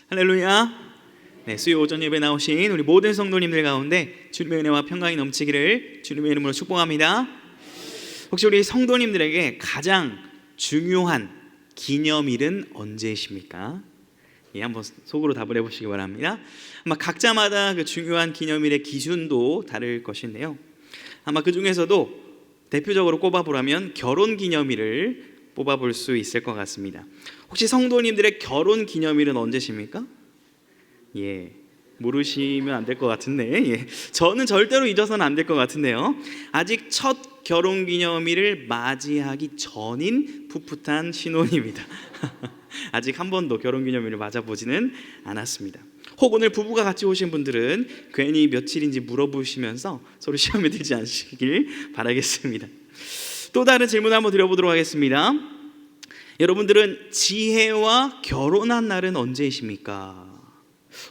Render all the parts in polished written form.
할렐루야. 네, 수요 오전 예배 나오신 우리 모든 성도님들 가운데 주님의 은혜와 평강이 넘치기를 주님의 이름으로 축복합니다. 혹시 우리 성도님들에게 가장 중요한 기념일은 언제이십니까? 예, 한번 속으로 답을 해보시기 바랍니다. 아마 각자마다 그 중요한 기념일의 기준도 다를 것인데요, 아마 그 중에서도 대표적으로 꼽아보라면 결혼 기념일을 뽑아볼 수 있을 것 같습니다. 혹시 성도님들의 결혼 기념일은 언제십니까? 예, 모르시면 안 될 것 같은데, 예, 저는 절대로 잊어서는 안 될 것 같은데요, 아직 첫 결혼 기념일을 맞이하기 전인 풋풋한 신혼입니다. 아직 한 번도 결혼 기념일을 맞아보지는 않았습니다. 혹 오늘 부부가 같이 오신 분들은 괜히 며칠인지 물어보시면서 서로 시험에 들지 않으시길 바라겠습니다. 또 다른 질문 한번 드려보도록 하겠습니다. 여러분들은 지혜와 결혼한 날은 언제이십니까?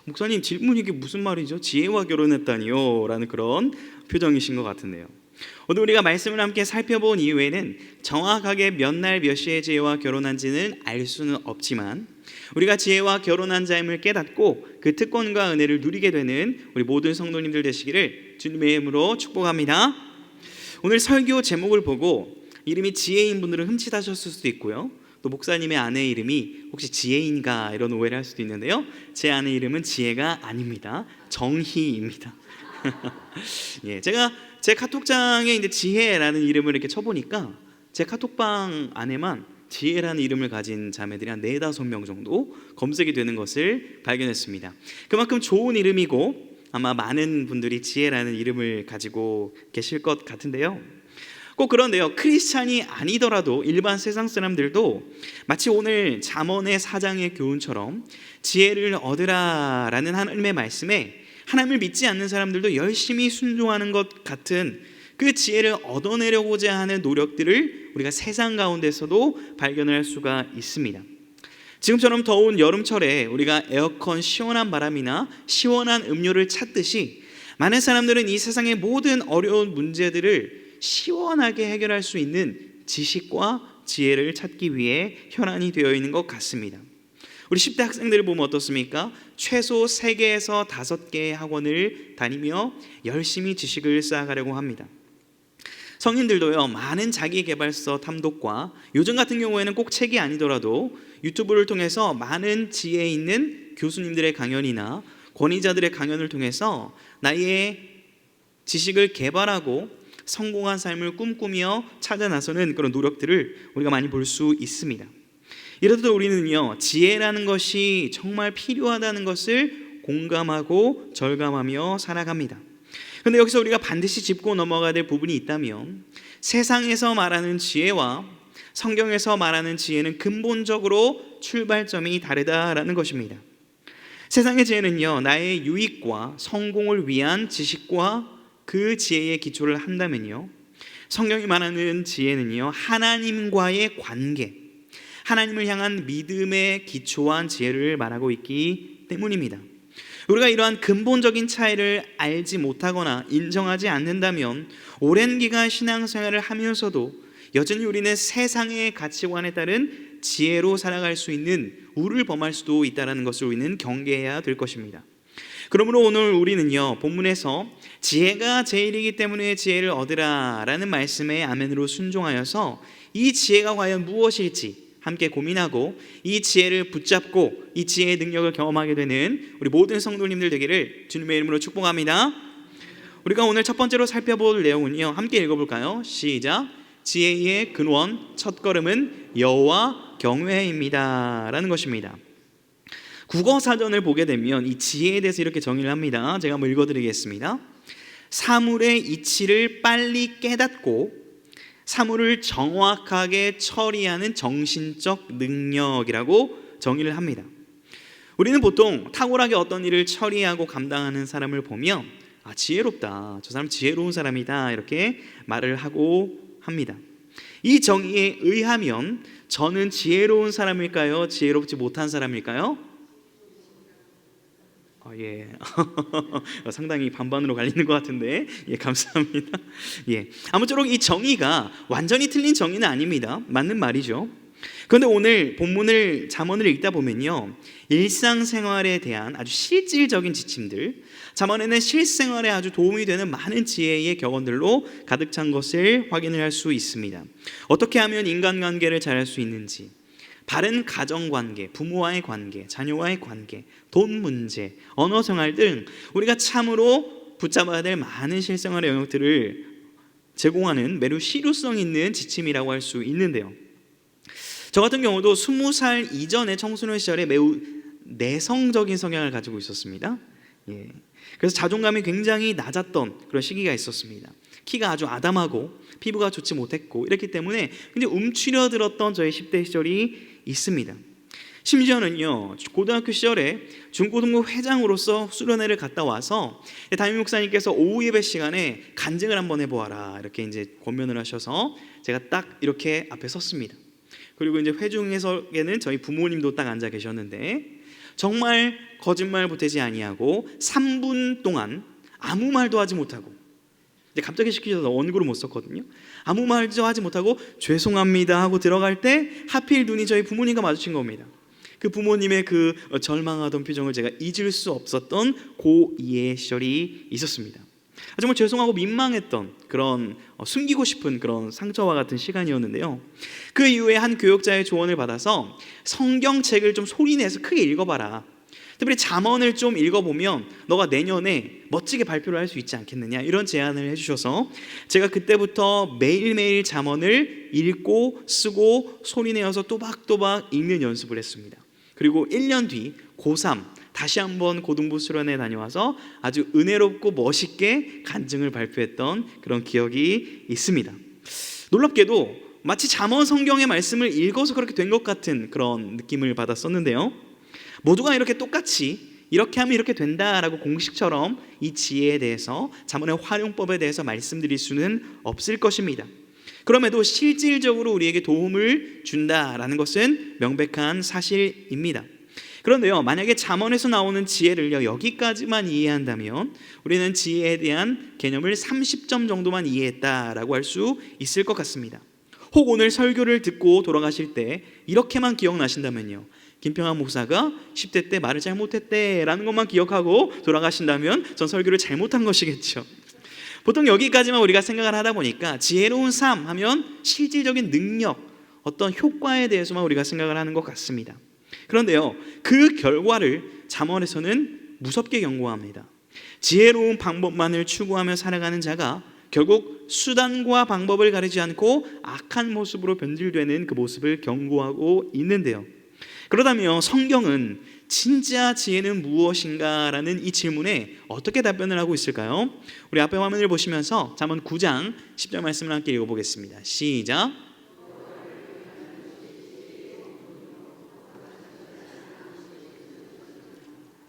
목사님, 질문 이게 무슨 말이죠? 지혜와 결혼했다니요? 라는 그런 표정이신 것 같은데요. 오늘 우리가 말씀을 함께 살펴본 이후에는 정확하게 몇 날 몇 시에 지혜와 결혼한지는 알 수는 없지만, 우리가 지혜와 결혼한 자임을 깨닫고 그 특권과 은혜를 누리게 되는 우리 모든 성도님들 되시기를 주님의 이름으로 축복합니다. 오늘 설교 제목을 보고 이름이 지혜인 분들은 흠칫하셨을 수도 있고요, 또 목사님의 아내 이름이 혹시 지혜인가 이런 오해를 할 수도 있는데요, 제 아내 이름은 지혜가 아닙니다. 정희입니다. 예, 제가 제 카톡장에 이제 지혜라는 이름을 이렇게 쳐보니까 제 카톡방 안에만 지혜라는 이름을 가진 자매들이 한 4-5명 정도 검색이 되는 것을 발견했습니다. 그만큼 좋은 이름이고 아마 많은 분들이 지혜라는 이름을 가지고 계실 것 같은데요, 꼭 그런데요, 크리스찬이 아니더라도 일반 세상 사람들도 마치 오늘 잠언의 4장의 교훈처럼 지혜를 얻으라라는 하나님의 말씀에 하나님을 믿지 않는 사람들도 열심히 순종하는 것 같은 그 지혜를 얻어내려고자 하는 노력들을 우리가 세상 가운데서도 발견할 수가 있습니다. 지금처럼 더운 여름철에 우리가 에어컨 시원한 바람이나 시원한 음료를 찾듯이 많은 사람들은 이 세상의 모든 어려운 문제들을 시원하게 해결할 수 있는 지식과 지혜를 찾기 위해 혈안이 되어 있는 것 같습니다. 우리 10대 학생들을 보면 어떻습니까? 최소 3개에서 5개의 학원을 다니며 열심히 지식을 쌓아가려고 합니다. 성인들도요, 많은 자기개발서 탐독과 요즘 같은 경우에는 꼭 책이 아니더라도 유튜브를 통해서 많은 지혜 있는 교수님들의 강연이나 권위자들의 강연을 통해서 나의 지식을 개발하고 성공한 삶을 꿈꾸며 찾아 나서는 그런 노력들을 우리가 많이 볼 수 있습니다. 이래도 우리는요, 지혜라는 것이 정말 필요하다는 것을 공감하고 절감하며 살아갑니다. 그런데 여기서 우리가 반드시 짚고 넘어가야 될 부분이 있다면, 세상에서 말하는 지혜와 성경에서 말하는 지혜는 근본적으로 출발점이 다르다라는 것입니다. 세상의 지혜는요, 나의 유익과 성공을 위한 지식과 그 지혜의 기초를 한다면요, 성경이 말하는 지혜는요, 하나님과의 관계, 하나님을 향한 믿음의 기초한 지혜를 말하고 있기 때문입니다. 우리가 이러한 근본적인 차이를 알지 못하거나 인정하지 않는다면 오랜 기간 신앙생활을 하면서도 여전히 우리는 세상의 가치관에 따른 지혜로 살아갈 수 있는 우를 범할 수도 있다는 것을 우리는 경계해야 될 것입니다. 그러므로 오늘 우리는요, 본문에서 지혜가 제일이기 때문에 지혜를 얻으라 라는 말씀에 아멘으로 순종하여서 이 지혜가 과연 무엇일지 함께 고민하고 이 지혜를 붙잡고 이 지혜의 능력을 경험하게 되는 우리 모든 성도님들 되기를 주님의 이름으로 축복합니다. 우리가 오늘 첫 번째로 살펴볼 내용은요, 함께 읽어볼까요? 시작. 지혜의 근원 첫걸음은 여호와 경외입니다 라는 것입니다. 국어사전을 보게 되면 이 지혜에 대해서 이렇게 정의를 합니다. 제가 한번 읽어드리겠습니다. 사물의 이치를 빨리 깨닫고 사물을 정확하게 처리하는 정신적 능력이라고 정의를 합니다. 우리는 보통 탁월하게 어떤 일을 처리하고 감당하는 사람을 보면 지혜롭다, 저 사람 지혜로운 사람이다 이렇게 말을 하고 합니다. 이 정의에 의하면 저는 지혜로운 사람일까요? 지혜롭지 못한 사람일까요? 예. 상당히 반반으로 갈리는 것 같은데, 예, 감사합니다. 예. 아무쪼록 이 정의가 완전히 틀린 정의는 아닙니다. 맞는 말이죠. 그런데 오늘 본문을 잠언을 읽다 보면요, 일상생활에 대한 아주 실질적인 지침들, 잠언에는 실생활에 아주 도움이 되는 많은 지혜의 격언들로 가득 찬 것을 확인을 할 수 있습니다. 어떻게 하면 인간관계를 잘할 수 있는지, 바른 가정관계, 부모와의 관계, 자녀와의 관계, 돈 문제, 언어생활 등 우리가 참으로 붙잡아야 될 많은 실생활의 영역들을 제공하는 매우 실효성 있는 지침이라고 할 수 있는데요, 저 같은 경우도 20살 이전의 청소년 시절에 매우 내성적인 성향을 가지고 있었습니다. 그래서 자존감이 굉장히 낮았던 그런 시기가 있었습니다. 키가 아주 아담하고 피부가 좋지 못했고 이랬기 때문에 굉장히 움츠려들었던 저의 10대 시절이 있습니다. 심지어는요, 고등학교 시절에 중고등부 회장으로서 수련회를 갔다 와서 담임 목사님께서 오후 예배 시간에 간증을 한번 해보아라 이렇게 이제 권면을 하셔서 제가 딱 이렇게 앞에 섰습니다. 그리고 이제 회중에서는 저희 부모님도 딱 앉아 계셨는데 정말 거짓말 보태지 아니하고 3분 동안 아무 말도 하지 못하고, 이제 갑자기 시키셔서 원고를 못 썼거든요. 아무 말도 하지 못하고 죄송합니다 하고 들어갈 때 하필 눈이 저희 부모님과 마주친 겁니다. 그 부모님의 그 절망하던 표정을 제가 잊을 수 없었던 고2의 시절이 있었습니다. 정말 죄송하고 민망했던 그런 숨기고 싶은 그런 상처와 같은 시간이었는데요, 그 이후에 한 교역자의 조언을 받아서 성경책을 좀 소리내서 크게 읽어봐라, 특별히 잠언을 좀 읽어보면 너가 내년에 멋지게 발표를 할 수 있지 않겠느냐, 이런 제안을 해주셔서 제가 그때부터 매일매일 잠언을 읽고 쓰고 소리내어서 또박또박 읽는 연습을 했습니다. 그리고 1년 뒤 고3 다시 한번 고등부 수련회 다녀와서 아주 은혜롭고 멋있게 간증을 발표했던 그런 기억이 있습니다. 놀랍게도 마치 잠언 성경의 말씀을 읽어서 그렇게 된 것 같은 그런 느낌을 받았었는데요, 모두가 이렇게 똑같이 이렇게 하면 이렇게 된다라고 공식처럼 이 지혜에 대해서, 잠언의 활용법에 대해서 말씀드릴 수는 없을 것입니다. 그럼에도 실질적으로 우리에게 도움을 준다라는 것은 명백한 사실입니다. 그런데요, 만약에 잠언에서 나오는 지혜를요 여기까지만 이해한다면 우리는 지혜에 대한 개념을 30점 정도만 이해했다라고 할 수 있을 것 같습니다. 혹 오늘 설교를 듣고 돌아가실 때 이렇게만 기억나신다면요, 김평환 목사가 10대 때 말을 잘못했대라는 것만 기억하고 돌아가신다면 전 설교를 잘못한 것이겠죠. 보통 여기까지만 우리가 생각을 하다 보니까 지혜로운 삶 하면 실질적인 능력, 어떤 효과에 대해서만 우리가 생각을 하는 것 같습니다. 그런데요, 그 결과를 잠언에서는 무섭게 경고합니다. 지혜로운 방법만을 추구하며 살아가는 자가 결국 수단과 방법을 가리지 않고 악한 모습으로 변질되는 그 모습을 경고하고 있는데요, 그러다면 성경은 진짜 지혜는 무엇인가? 라는 이 질문에 어떻게 답변을 하고 있을까요? 우리 앞에 화면을 보시면서 잠언 9장 10절 말씀을 함께 읽어보겠습니다. 시작.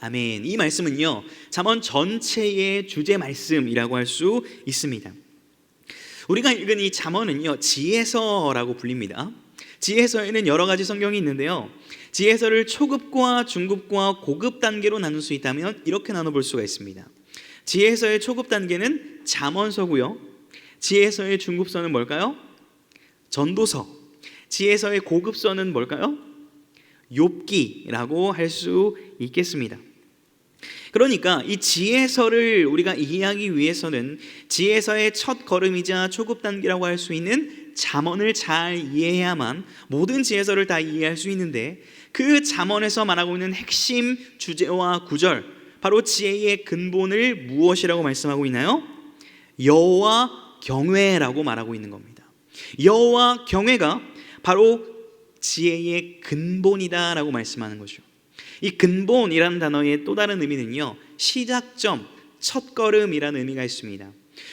아멘. 이 말씀은요, 잠언 전체의 주제 말씀이라고 할 수 있습니다. 우리가 읽은 이 잠언은요 지혜서라고 불립니다. 지혜서에는 여러 가지 성경이 있는데요, 지혜서를 초급과 중급과 고급 단계로 나눌 수 있다면 이렇게 나눠볼 수가 있습니다. 지혜서의 초급 단계는 잠언서고요, 지혜서의 중급서는 뭘까요? 전도서. 지혜서의 고급서는 뭘까요? 욥기라고 할 수 있겠습니다. 그러니까 이 지혜서를 우리가 이해하기 위해서는 지혜서의 첫 걸음이자 초급 단계라고 할 수 있는 잠언을 잘 이해해야만 모든 지혜서를 다 이해할 수 있는데, 그 잠언에서 말하고 있는 핵심 주제와 구절, 바로 지혜의 근본을 무엇이라고 말씀하고 있나요? 여호와 경외라고 말하고 있는 겁니다. 여호와 경외가 바로 지혜의 근본이다라고 말씀하는 거죠. 이 근본이라는 단어의 또 다른 의미는요, 시작점, 첫걸음이라는 의미가 있습니다.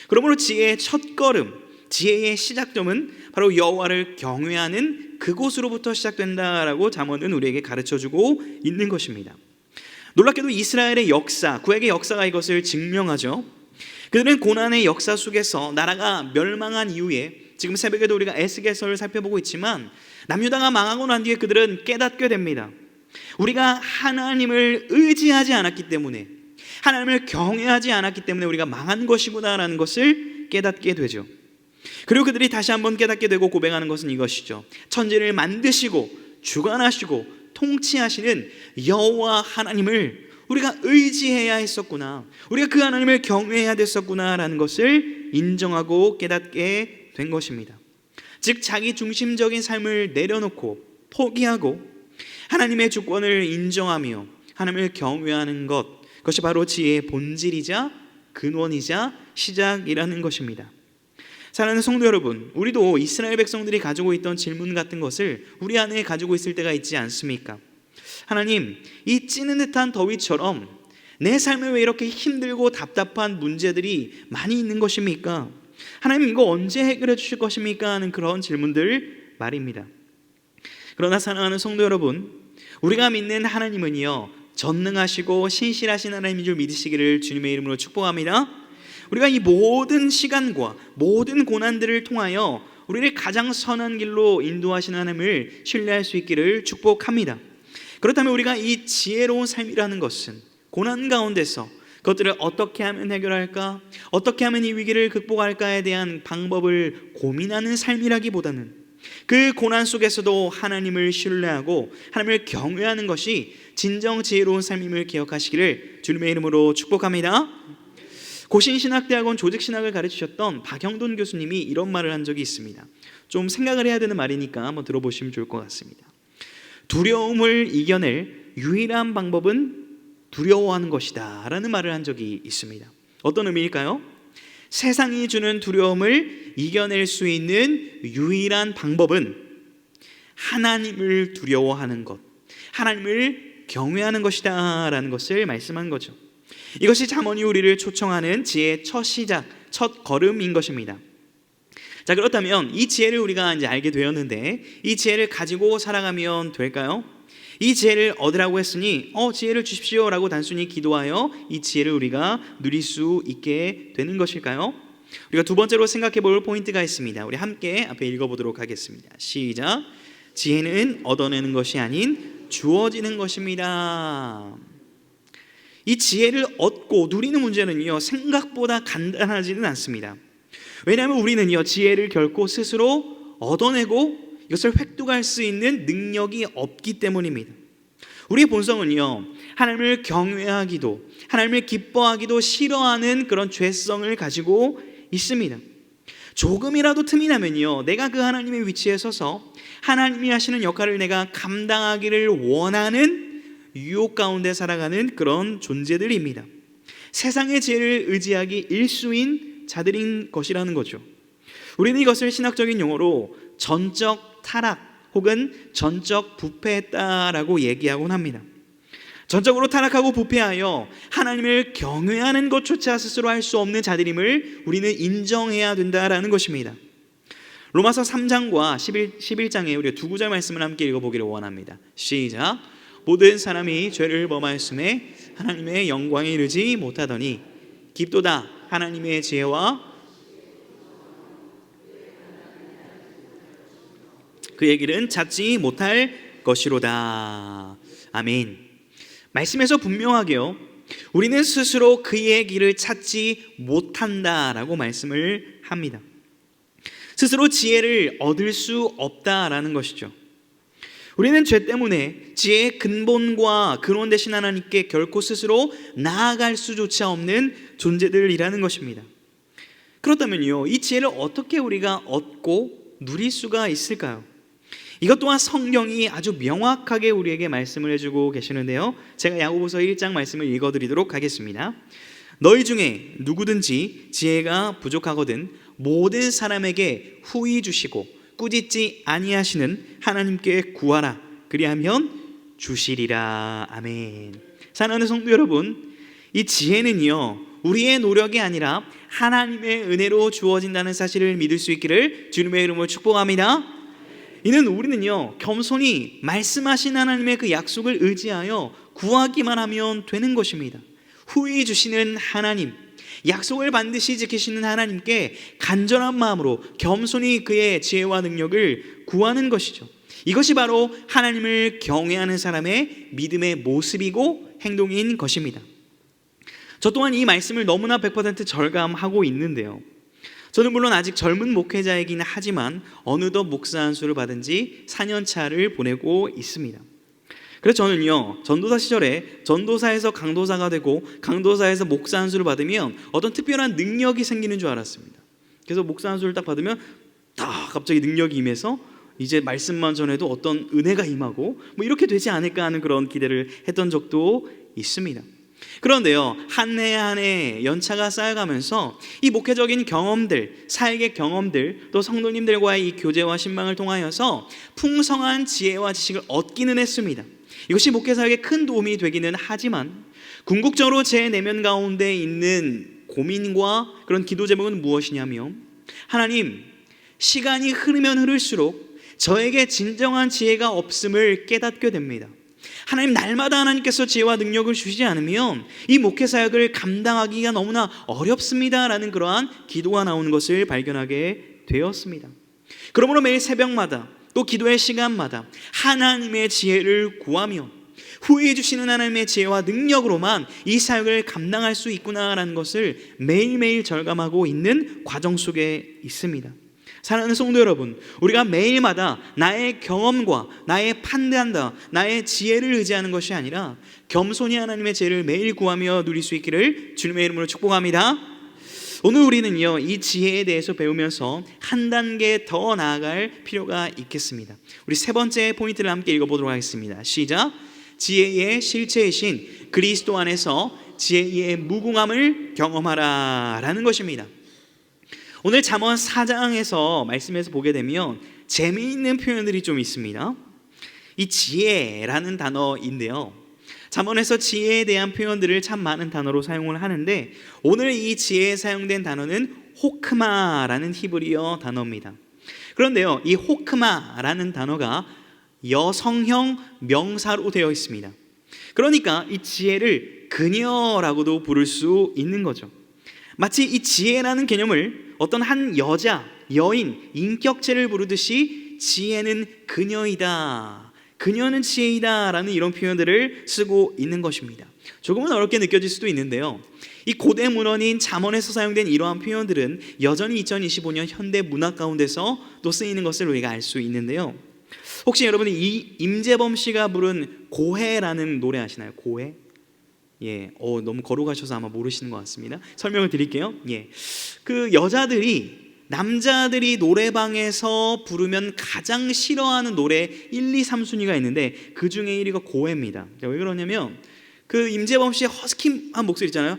그러므로 지혜의 첫걸음, 지혜의 시작점은 바로 여호와를 경외하는 그곳으로부터 시작된다라고 잠언은 우리에게 가르쳐주고 있는 것입니다. 놀랍게도 이스라엘의 역사, 구약의 역사가 이것을 증명하죠. 그들은 고난의 역사 속에서 나라가 멸망한 이후에, 지금 새벽에도 우리가 에스겔서를 살펴보고 있지만, 남유다가 망하고 난 뒤에 그들은 깨닫게 됩니다. 우리가 하나님을 의지하지 않았기 때문에, 하나님을 경외하지 않았기 때문에 우리가 망한 것이구나라는 것을 깨닫게 되죠. 그리고 그들이 다시 한번 깨닫게 되고 고백하는 것은 이것이죠. 천지를 만드시고 주관하시고 통치하시는 여호와 하나님을 우리가 의지해야 했었구나, 우리가 그 하나님을 경외해야 됐었구나라는 것을 인정하고 깨닫게 된 것입니다. 즉 자기 중심적인 삶을 내려놓고 포기하고 하나님의 주권을 인정하며 하나님을 경외하는 것, 그것이 바로 지혜의 본질이자 근원이자 시작이라는 것입니다. 사랑하는 성도 여러분, 우리도 이스라엘 백성들이 가지고 있던 질문 같은 것을 우리 안에 가지고 있을 때가 있지 않습니까? 하나님, 이 찌는 듯한 더위처럼 내 삶에 왜 이렇게 힘들고 답답한 문제들이 많이 있는 것입니까? 하나님, 이거 언제 해결해 주실 것입니까? 하는 그런 질문들 말입니다. 그러나 사랑하는 성도 여러분, 우리가 믿는 하나님은요, 전능하시고 신실하신 하나님인 줄 믿으시기를 주님의 이름으로 축복합니다. 우리가 이 모든 시간과 모든 고난들을 통하여 우리를 가장 선한 길로 인도하시는 하나님을 신뢰할 수 있기를 축복합니다. 그렇다면 우리가 이 지혜로운 삶이라는 것은 고난 가운데서 그것들을 어떻게 하면 해결할까, 어떻게 하면 이 위기를 극복할까에 대한 방법을 고민하는 삶이라기보다는 그 고난 속에서도 하나님을 신뢰하고 하나님을 경외하는 것이 진정 지혜로운 삶임을 기억하시기를 주님의 이름으로 축복합니다. 고신신학대학원 조직신학을 가르치셨던 박영돈 교수님이 이런 말을 한 적이 있습니다. 좀 생각을 해야 되는 말이니까 한번 들어보시면 좋을 것 같습니다. 두려움을 이겨낼 유일한 방법은 두려워하는 것이다 라는 말을 한 적이 있습니다. 어떤 의미일까요? 세상이 주는 두려움을 이겨낼 수 있는 유일한 방법은 하나님을 두려워하는 것, 하나님을 경외하는 것이다 라는 것을 말씀한 거죠. 이것이 잠언이 우리를 초청하는 지혜의 첫 시작, 첫 걸음인 것입니다. 자, 그렇다면 이 지혜를 우리가 이제 알게 되었는데 이 지혜를 가지고 살아가면 될까요? 이 지혜를 얻으라고 했으니 지혜를 주십시오 라고 단순히 기도하여 이 지혜를 우리가 누릴 수 있게 되는 것일까요? 우리가 두 번째로 생각해 볼 포인트가 있습니다. 우리 함께 앞에 읽어보도록 하겠습니다. 시작. 지혜는 얻어내는 것이 아닌 주어지는 것입니다. 이 지혜를 얻고 누리는 문제는요, 생각보다 간단하지는 않습니다. 왜냐하면 우리는요, 지혜를 결코 스스로 얻어내고 이것을 획득할 수 있는 능력이 없기 때문입니다. 우리의 본성은요, 하나님을 경외하기도 하나님을 기뻐하기도 싫어하는 그런 죄성을 가지고 있습니다. 조금이라도 틈이 나면요, 내가 그 하나님의 위치에 서서 하나님이 하시는 역할을 내가 감당하기를 원하는 유혹 가운데 살아가는 그런 존재들입니다. 세상의 지혜를 의지하기 일수인 자들인 것이라는 거죠. 우리는 이것을 신학적인 용어로 전적 타락 혹은 전적 부패했다라고 얘기하곤 합니다. 전적으로 타락하고 부패하여 하나님을 경외하는 것조차 스스로 할 수 없는 자들임을 우리는 인정해야 된다라는 것입니다. 로마서 3장과 11장에 우리가 두 구절 말씀을 함께 읽어보기를 원합니다. 시작. 모든 사람이 죄를 범하였음에 하나님의 영광에 이르지 못하더니 깊도다 하나님의 지혜와 그의 길은 찾지 못할 것이로다. 아멘. 말씀에서 분명하게요, 우리는 스스로 그의 길을 찾지 못한다라고 말씀을 합니다. 스스로 지혜를 얻을 수 없다라는 것이죠. 우리는 죄 때문에 지혜의 근본과 근원 되신 하나님께 결코 스스로 나아갈 수조차 없는 존재들이라는 것입니다. 그렇다면요, 이 지혜를 어떻게 우리가 얻고 누릴 수가 있을까요? 이것 또한 성경이 아주 명확하게 우리에게 말씀을 해주고 계시는데요, 제가 야고보서 1장 말씀을 읽어드리도록 하겠습니다. 너희 중에 누구든지 지혜가 부족하거든 모든 사람에게 후히 주시고 꾸짖지 아니하시는 하나님께 구하라. 그리하면 주시리라. 아멘. 사랑하는 성도 여러분, 이 지혜는요, 우리의 노력이 아니라 하나님의 은혜로 주어진다는 사실을 믿을 수 있기를 주님의 이름으로 축복합니다. 이는 우리는요, 겸손히 말씀하신 하나님의 그 약속을 의지하여 구하기만 하면 되는 것입니다. 후히 주시는 하나님, 약속을 반드시 지키시는 하나님께 간절한 마음으로 겸손히 그의 지혜와 능력을 구하는 것이죠. 이것이 바로 하나님을 경외하는 사람의 믿음의 모습이고 행동인 것입니다. 저 또한 이 말씀을 너무나 100% 절감하고 있는데요, 저는 물론 아직 젊은 목회자이긴 하지만 어느덧 목사 안수를 받은 지 4년 차를 보내고 있습니다. 그래서 저는요, 전도사 시절에 전도사에서 강도사가 되고 강도사에서 목사 안수를 받으면 어떤 특별한 능력이 생기는 줄 알았습니다. 그래서 목사 안수를 딱 받으면 갑자기 능력이 임해서 이제 말씀만 전해도 어떤 은혜가 임하고 뭐 이렇게 되지 않을까 하는 그런 기대를 했던 적도 있습니다. 그런데요, 한 해 한 해 연차가 쌓여가면서 이 목회적인 경험들, 사역의 경험들, 또 성도님들과의 이 교제와 신방을 통하여서 풍성한 지혜와 지식을 얻기는 했습니다. 이것이 목회 사역에 큰 도움이 되기는 하지만 궁극적으로 제 내면 가운데 있는 고민과 그런 기도 제목은 무엇이냐면, 하나님, 시간이 흐르면 흐를수록 저에게 진정한 지혜가 없음을 깨닫게 됩니다. 하나님, 날마다 하나님께서 지혜와 능력을 주시지 않으면 이 목회 사역을 감당하기가 너무나 어렵습니다 라는 그러한 기도가 나오는 것을 발견하게 되었습니다. 그러므로 매일 새벽마다 또 기도의 시간마다 하나님의 지혜를 구하며 후회해 주시는 하나님의 지혜와 능력으로만 이 사역을 감당할 수 있구나라는 것을 매일매일 절감하고 있는 과정 속에 있습니다. 사랑하는 성도 여러분, 우리가 매일마다 나의 경험과 나의 판단과 나의 지혜를 의지하는 것이 아니라 겸손히 하나님의 지혜를 매일 구하며 누릴 수 있기를 주님의 이름으로 축복합니다. 오늘 우리는요, 이 지혜에 대해서 배우면서 한 단계 더 나아갈 필요가 있겠습니다. 우리 세 번째 포인트를 함께 읽어보도록 하겠습니다. 시작. 지혜의 실체이신 그리스도 안에서 지혜의 무궁함을 경험하라 라는 것입니다. 오늘 잠언 4장에서 말씀에서 보게 되면 재미있는 표현들이 좀 있습니다. 이 지혜라는 단어인데요, 잠언에서 지혜에 대한 표현들을 참 많은 단어로 사용을 하는데 오늘 이 지혜에 사용된 단어는 호크마라는 히브리어 단어입니다. 그런데요, 이 호크마라는 단어가 여성형 명사로 되어 있습니다. 그러니까 이 지혜를 그녀라고도 부를 수 있는 거죠. 마치 이 지혜라는 개념을 어떤 한 여자, 여인, 인격체를 부르듯이 지혜는 그녀이다, 그녀는 지혜이다 라는 이런 표현들을 쓰고 있는 것입니다. 조금은 어렵게 느껴질 수도 있는데요, 이 고대 문헌인 잠언에서 사용된 이러한 표현들은 여전히 2025년 현대 문학 가운데서 또 쓰이는 것을 우리가 알 수 있는데요, 혹시 여러분이 이 임재범 씨가 부른 고해라는 노래 아시나요? 고해? 너무 걸어가셔서 아마 모르시는 것 같습니다. 설명을 드릴게요. 그 여자들이, 남자들이 노래방에서 부르면 가장 싫어하는 노래 1, 2, 3순위가 있는데 그 중에 1위가 고해입니다. 왜 그러냐면 그 임재범 씨의 허스키한 목소리 있잖아요.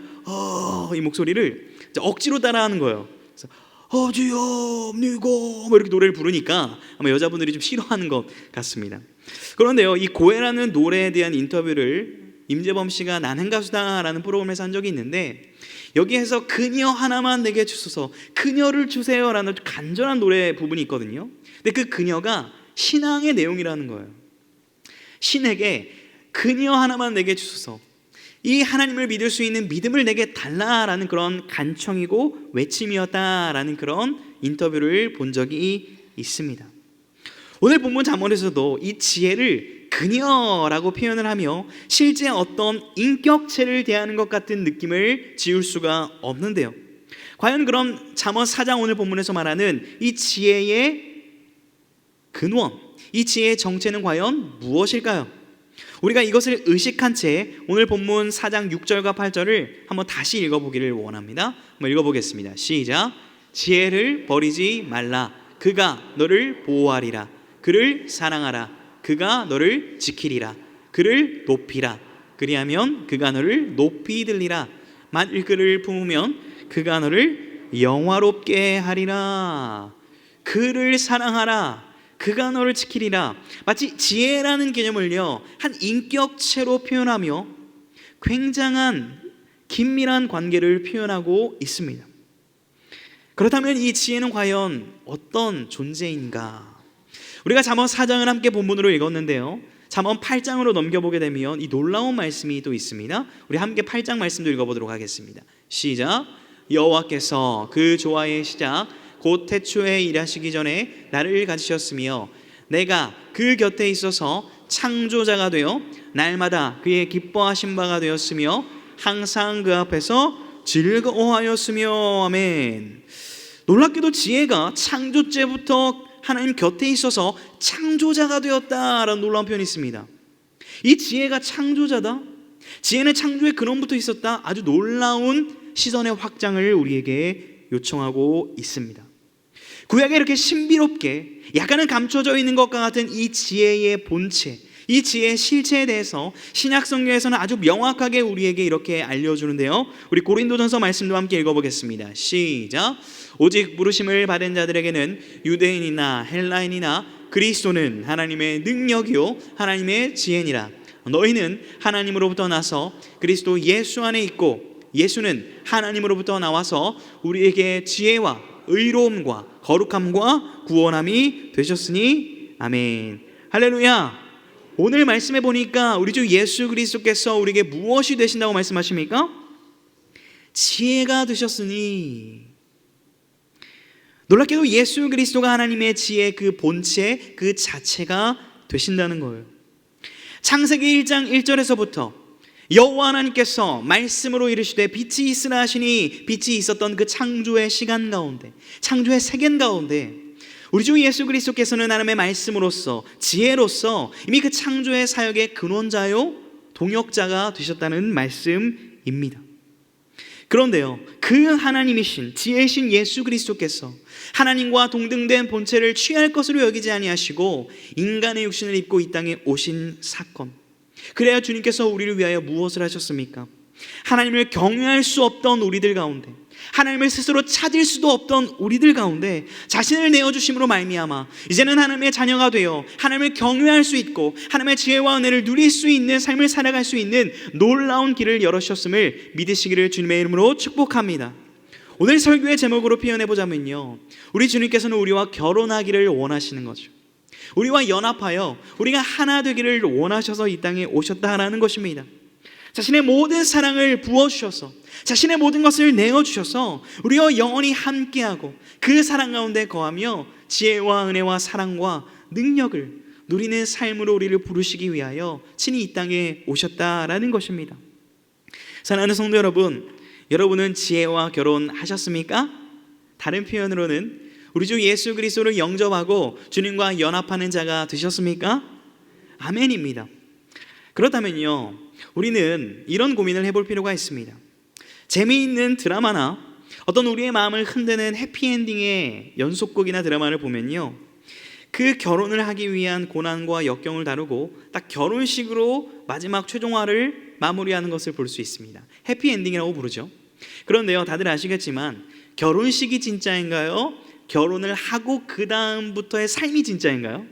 이 목소리를 억지로 따라하는 거예요. 그래서 어지엄니고 뭐 이렇게 노래를 부르니까 아마 여자분들이 좀 싫어하는 것 같습니다. 그런데요, 이 고해라는 노래에 대한 인터뷰를 임재범 씨가 나는 가수다라는 프로그램에서 한 적이 있는데 여기에서 그녀 하나만 내게 주소서, 그녀를 주세요라는 간절한 노래 부분이 있거든요. 근데 그 그녀가 신앙의 내용이라는 거예요. 신에게 그녀 하나만 내게 주소서, 이 하나님을 믿을 수 있는 믿음을 내게 달라라는 그런 간청이고 외침이었다라는 그런 인터뷰를 본 적이 있습니다. 오늘 본문 잠언에서도 이 지혜를 그녀라고 표현을 하며 실제 어떤 인격체를 대하는 것 같은 느낌을 지울 수가 없는데요, 과연 그럼 잠언 4장 오늘 본문에서 말하는 이 지혜의 근원, 이 지혜의 정체는 과연 무엇일까요? 우리가 이것을 의식한 채 오늘 본문 4장 6절과 8절을 한번 다시 읽어보기를 원합니다. 한번 읽어보겠습니다. 시작. 지혜를 버리지 말라. 그가 너를 보호하리라. 그를 사랑하라. 그가 너를 지키리라. 그를 높이라. 그리하면 그가 너를 높이 들리라. 만일 그를 품으면 그가 너를 영화롭게 하리라. 그를 사랑하라. 그가 너를 지키리라. 마치 지혜라는 개념을요, 한 인격체로 표현하며 굉장한 긴밀한 관계를 표현하고 있습니다. 그렇다면 이 지혜는 과연 어떤 존재인가? 우리가 잠언 4장을 함께 본문으로 읽었는데요, 잠언 8장으로 넘겨보게 되면 이 놀라운 말씀이 또 있습니다. 우리 함께 8장 말씀도 읽어보도록 하겠습니다. 시작. 여호와께서 그 조화의 시작 곧 태초에 일하시기 전에 나를 가지셨으며 내가 그 곁에 있어서 창조자가 되어 날마다 그의 기뻐하신 바가 되었으며 항상 그 앞에서 즐거워하였으며. 아멘. 놀랍게도 지혜가 창조죄부터 하나님 곁에 있어서 창조자가 되었다라는 놀라운 표현이 있습니다. 이 지혜가 창조자다, 지혜는 창조의 근원부터 있었다, 아주 놀라운 시선의 확장을 우리에게 요청하고 있습니다. 구약에 이렇게 신비롭게 약간은 감춰져 있는 것과 같은 이 지혜의 본체, 이 지혜의 실체에 대해서 신약 성경에서는 아주 명확하게 우리에게 이렇게 알려주는데요, 우리 고린도전서 말씀도 함께 읽어보겠습니다. 시작. 오직 부르심을 받은 자들에게는 유대인이나 헬라인이나 그리스도는 하나님의 능력이요 하나님의 지혜니라. 너희는 하나님으로부터 나서 그리스도 예수 안에 있고 예수는 하나님으로부터 나와서 우리에게 지혜와 의로움과 거룩함과 구원함이 되셨으니 아멘. 할렐루야. 오늘 말씀해 보니까 우리 주 예수 그리스도께서 우리에게 무엇이 되신다고 말씀하십니까? 지혜가 되셨으니. 놀랍게도 예수 그리스도가 하나님의 지혜 그 본체 그 자체가 되신다는 거예요. 창세기 1장 1절에서부터 여호와 하나님께서 말씀으로 이르시되 빛이 있으라 하시니 빛이 있었던 그 창조의 시간 가운데, 창조의 세계 가운데 우리 주 예수 그리스도께서는 하나님의 말씀으로서 지혜로서 이미 그 창조의 사역의 근원자요 동역자가 되셨다는 말씀입니다. 그런데요, 그 하나님이신 지혜이신 예수 그리스도께서 하나님과 동등된 본체를 취할 것으로 여기지 아니하시고 인간의 육신을 입고 이 땅에 오신 사건, 그래야 주님께서 우리를 위하여 무엇을 하셨습니까? 하나님을 경외할 수 없던 우리들 가운데, 하나님을 스스로 찾을 수도 없던 우리들 가운데 자신을 내어주심으로 말미암아 이제는 하나님의 자녀가 되어 하나님을 경외할 수 있고 하나님의 지혜와 은혜를 누릴 수 있는 삶을 살아갈 수 있는 놀라운 길을 열어주셨음을 믿으시기를 주님의 이름으로 축복합니다. 오늘 설교의 제목으로 표현해보자면요, 우리 주님께서는 우리와 결혼하기를 원하시는 거죠. 우리와 연합하여 우리가 하나 되기를 원하셔서 이 땅에 오셨다라는 것입니다. 자신의 모든 사랑을 부어주셔서 자신의 모든 것을 내어주셔서 우리와 영원히 함께하고 그 사랑 가운데 거하며 지혜와 은혜와 사랑과 능력을 누리는 삶으로 우리를 부르시기 위하여 친히 이 땅에 오셨다라는 것입니다. 사랑하는 성도 여러분, 여러분은 지혜와 결혼하셨습니까? 다른 표현으로는 우리 주 예수 그리스도를 영접하고 주님과 연합하는 자가 되셨습니까? 아멘입니다. 그렇다면요, 우리는 이런 고민을 해볼 필요가 있습니다. 재미있는 드라마나 어떤 우리의 마음을 흔드는 해피엔딩의 연속극이나 드라마를 보면요, 그 결혼을 하기 위한 고난과 역경을 다루고 딱 결혼식으로 마지막 최종화를 마무리하는 것을 볼 수 있습니다. 해피엔딩이라고 부르죠. 그런데요, 다들 아시겠지만 결혼식이 진짜인가요? 결혼을 하고 그 다음부터의 삶이 진짜인가요?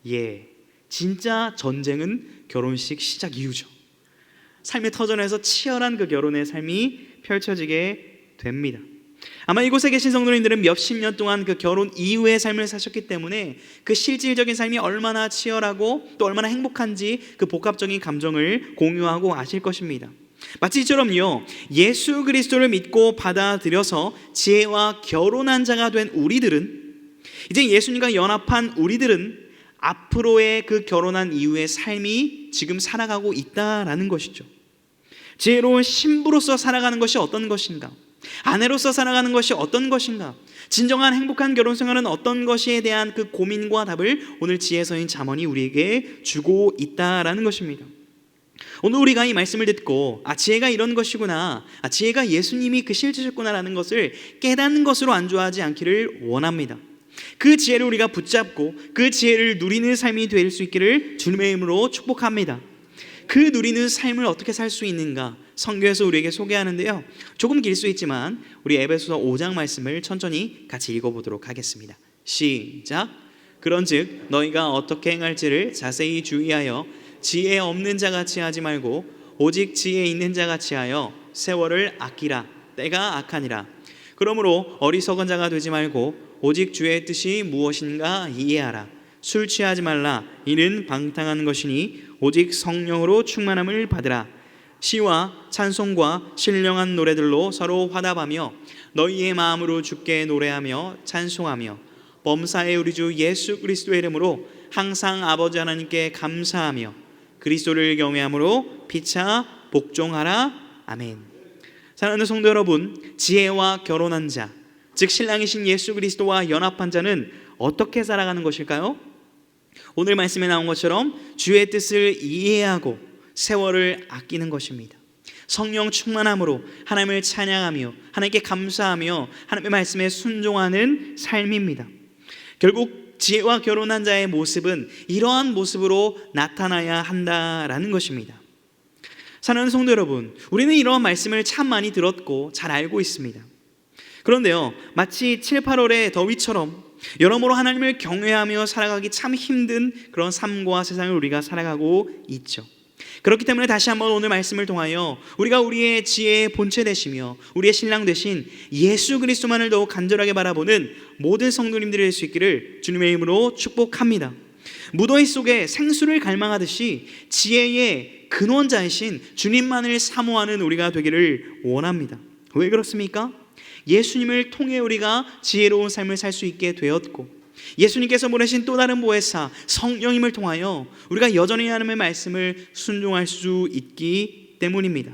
예, 진짜 전쟁은 결혼식 시작 이후죠. 삶의 터전에서 치열한 그 결혼의 삶이 펼쳐지게 됩니다. 아마 이곳에 계신 성도님들은 몇십 년 동안 그 결혼 이후의 삶을 사셨기 때문에 그 실질적인 삶이 얼마나 치열하고 또 얼마나 행복한지 그 복합적인 감정을 공유하고 아실 것입니다. 마치 이처럼요, 예수 그리스도를 믿고 받아들여서 지혜와 결혼한 자가 된 우리들은, 이제 예수님과 연합한 우리들은 앞으로의 그 결혼한 이후의 삶이 지금 살아가고 있다라는 것이죠. 지혜로운 신부로서 살아가는 것이 어떤 것인가? 아내로서 살아가는 것이 어떤 것인가? 진정한 행복한 결혼 생활은 어떤 것이에 대한 그 고민과 답을 오늘 지혜서인 잠언이 우리에게 주고 있다라는 것입니다. 오늘 우리가 이 말씀을 듣고 지혜가 이런 것이구나, 지혜가 예수님이 그 실체셨구나라는 것을 깨닫는 것으로 안주하지 않기를 원합니다. 그 지혜를 우리가 붙잡고 그 지혜를 누리는 삶이 될 수 있기를 주님의 이름으로 축복합니다. 그 누리는 삶을 어떻게 살 수 있는가 성경에서 우리에게 소개하는데요, 조금 길 수 있지만 우리 에베소서 5장 말씀을 천천히 같이 읽어보도록 하겠습니다. 시작. 그런즉 너희가 어떻게 행할지를 자세히 주의하여 지혜 없는 자같이 하지 말고 오직 지혜 있는 자같이 하여 세월을 아끼라. 때가 악하니라. 그러므로 어리석은 자가 되지 말고 오직 주의 뜻이 무엇인가 이해하라. 술 취하지 말라. 이는 방탕한 것이니 오직 성령으로 충만함을 받으라. 시와 찬송과 신령한 노래들로 서로 화답하며 너희의 마음으로 주께 노래하며 찬송하며 범사의 우리 주 예수 그리스도의 이름으로 항상 아버지 하나님께 감사하며 그리스도를 경외함으로 피차 복종하라. 아멘. 사랑하는 성도 여러분, 지혜와 결혼한 자, 즉 신랑이신 예수 그리스도와 연합한 자는 어떻게 살아가는 것일까요? 오늘 말씀에 나온 것처럼 주의 뜻을 이해하고 세월을 아끼는 것입니다. 성령 충만함으로 하나님을 찬양하며 하나님께 감사하며 하나님의 말씀에 순종하는 삶입니다. 결국 지혜와 결혼한 자의 모습은 이러한 모습으로 나타나야 한다라는 것입니다. 사랑하는 성도 여러분, 우리는 이러한 말씀을 참 많이 들었고 잘 알고 있습니다. 그런데요, 마치 7, 8월의 더위처럼 여러모로 하나님을 경외하며 살아가기 참 힘든 그런 삶과 세상을 우리가 살아가고 있죠. 그렇기 때문에 다시 한번 오늘 말씀을 통하여 우리가 우리의 지혜의 본체 되시며 우리의 신랑 되신 예수 그리스도만을 더욱 간절하게 바라보는 모든 성도님들이 될 수 있기를 주님의 이름으로 축복합니다. 무더위 속에 생수를 갈망하듯이 지혜의 근원자이신 주님만을 사모하는 우리가 되기를 원합니다. 왜 그렇습니까? 예수님을 통해 우리가 지혜로운 삶을 살 수 있게 되었고, 예수님께서 보내신 또 다른 보혜사 성령님을 통하여 우리가 여전히 하나님의 말씀을 순종할 수 있기 때문입니다.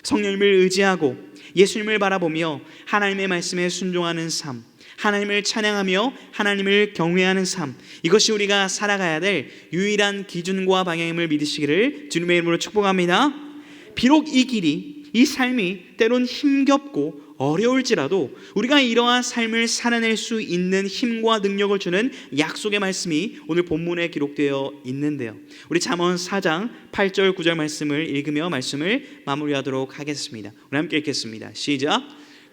성령님을 의지하고 예수님을 바라보며 하나님의 말씀에 순종하는 삶, 하나님을 찬양하며 하나님을 경외하는 삶, 이것이 우리가 살아가야 될 유일한 기준과 방향임을 믿으시기를 주님의 이름으로 축복합니다. 비록 이 길이, 이 삶이 때론 힘겹고 어려울지라도 우리가 이러한 삶을 살아낼 수 있는 힘과 능력을 주는 약속의 말씀이 오늘 본문에 기록되어 있는데요, 우리 잠언 4장 8절 9절 말씀을 읽으며 말씀을 마무리하도록 하겠습니다. 우리 함께 읽겠습니다. 시작.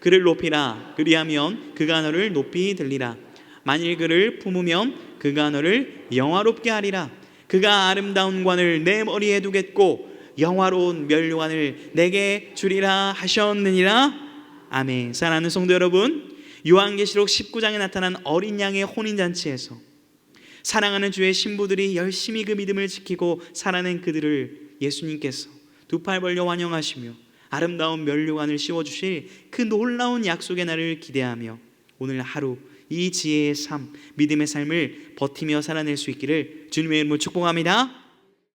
그를 높이라. 그리하면 그가 너를 높이 들리라. 만일 그를 품으면 그가 너를 영화롭게 하리라. 그가 아름다운 관을 내 머리에 두겠고 영화로운 면류관을 내게 주리라 하셨느니라. 아멘. 사랑하는 성도 여러분, 요한계시록 19장에 나타난 어린 양의 혼인잔치에서 사랑하는 주의 신부들이 열심히 그 믿음을 지키고 살아낸 그들을 예수님께서 두 팔 벌려 환영하시며 아름다운 면류관을 씌워주실 그 놀라운 약속의 날을 기대하며 오늘 하루 이 지혜의 삶, 믿음의 삶을 버티며 살아낼 수 있기를 주님의 이름으로 축복합니다.